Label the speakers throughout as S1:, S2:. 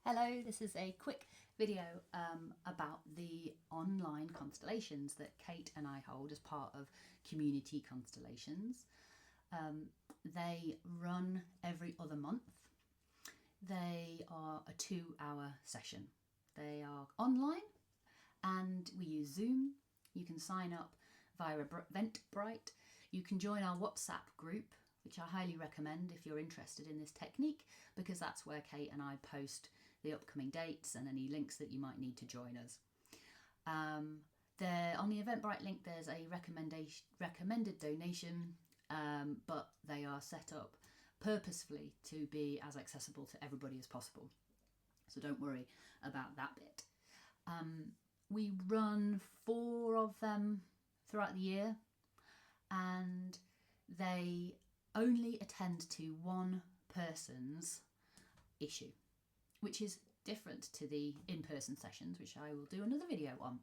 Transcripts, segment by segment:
S1: Hello, this is a quick video about the online constellations that Kate and I hold as part of Community Constellations. They run every other month. They are a 2-hour session. They are online and we use Zoom. You can sign up via Eventbrite. You can join our WhatsApp group, which I highly recommend if you're interested in this technique, because that's where Kate and I post the upcoming dates and any links that you might need to join us. There, on the Eventbrite link, there's a recommended donation, but they are set up purposefully to be as accessible to everybody as possible. So don't worry about that bit. We run 4 of them throughout the year, and they only attend to one person's issue, which is different to the in-person sessions, which I will do another video on.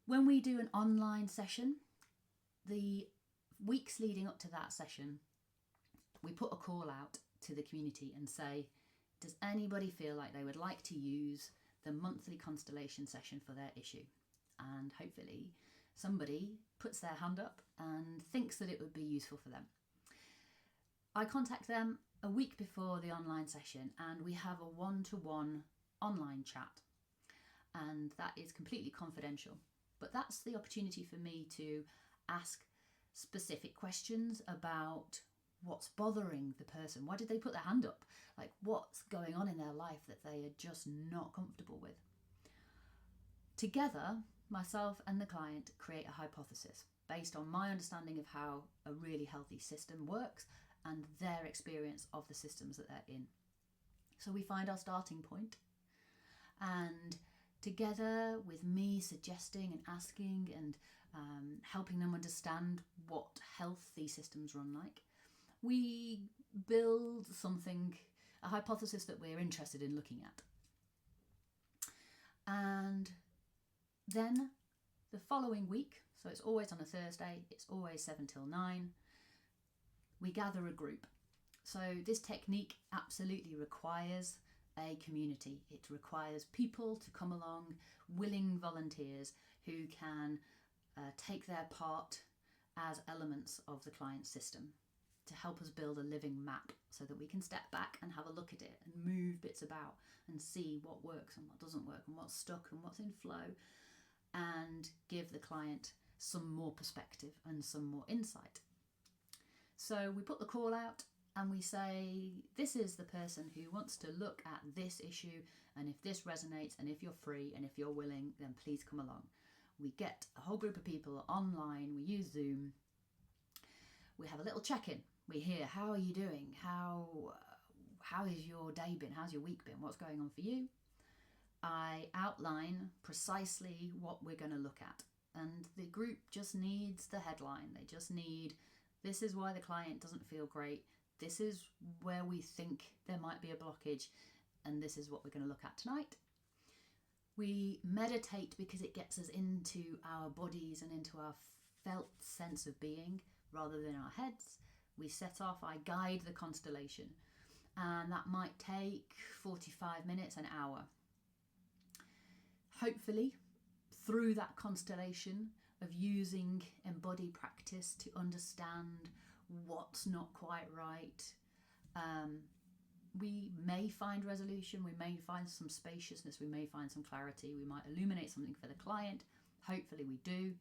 S1: When we do an online session, the weeks leading up to that session, we put a call out to the community and say, does anybody feel like they would like to use the monthly constellation session for their issue? And hopefully somebody puts their hand up and thinks that it would be useful for them. I contact them a week before the online session and we have a one-to-one online chat, and that is completely confidential. But that's the opportunity for me to ask specific questions about what's bothering the person. Why did they put their hand up? Like, what's going on in their life that they are just not comfortable with? Together, myself and the client create a hypothesis based on my understanding of how a really healthy system works and their experience of the systems that they're in. So we find our starting point, and together with me suggesting and asking and helping them understand what health these systems run like, we build something, a hypothesis that we're interested in looking at. And then the following week, so it's always on a Thursday, it's always 7 till 9, we gather a group. So this technique absolutely requires a community. It requires people to come along, willing volunteers who can take their part as elements of the client system to help us build a living map so that we can step back and have a look at it and move bits about and see what works and what doesn't work and what's stuck and what's in flow, and give the client some more perspective and some more insight. So we put the call out and we say, this is the person who wants to look at this issue, and if this resonates and if you're free and if you're willing, then please come along. We get a whole group of people online, we use Zoom, we have a little check-in. We hear, how are you doing? How has your day been? How's your week been? What's going on for you? I outline precisely what we're going to look at, and the group just needs the headline. They just need, this is why the client doesn't feel great, this is where we think there might be a blockage, and this is what we're going to look at tonight. We meditate because it gets us into our bodies and into our felt sense of being rather than our heads. We set off, I guide the constellation, and that might take 45 minutes, an hour. Hopefully, through that constellation of using embodied practice to understand what's not quite right, we may find resolution, we may find some spaciousness, we may find some clarity, we might illuminate something for the client. Hopefully we do.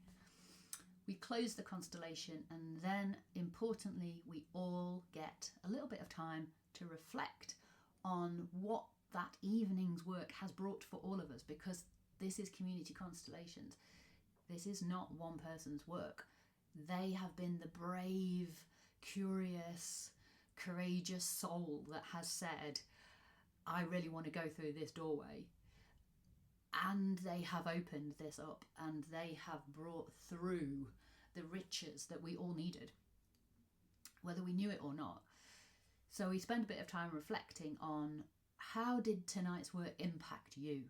S1: We close the constellation, and then importantly, we all get a little bit of time to reflect on what that evening's work has brought for all of us, because this is Community Constellations. This is not one person's work. They have been the brave, curious, courageous soul that has said, I really want to go through this doorway. And they have opened this up, and they have brought through the riches that we all needed, whether we knew it or not. So we spend a bit of time reflecting on, how did tonight's work impact you?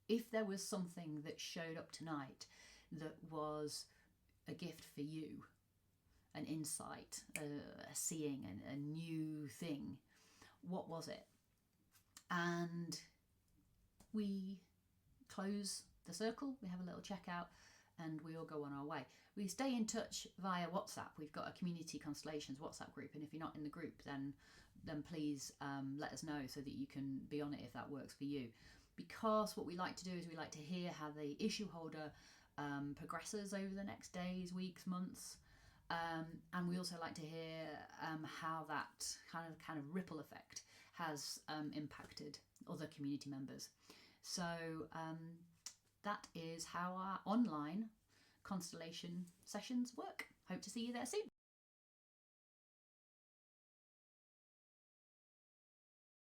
S1: If there was something that showed up tonight that was a gift for you, an insight, a seeing, a new thing, what was it? and we close the circle, we have a little checkout, and we all go on our way. We stay in touch via WhatsApp. We've got a Community Constellations WhatsApp group, and if you're not in the group, then please let us know so that you can be on it if that works for you. Because what we like to do is we like to hear how the issue holder progresses over the next days, weeks, months, and we also like to hear how that kind of ripple effect has impacted other community members. So that is how our online constellation sessions work. Hope to see you there soon.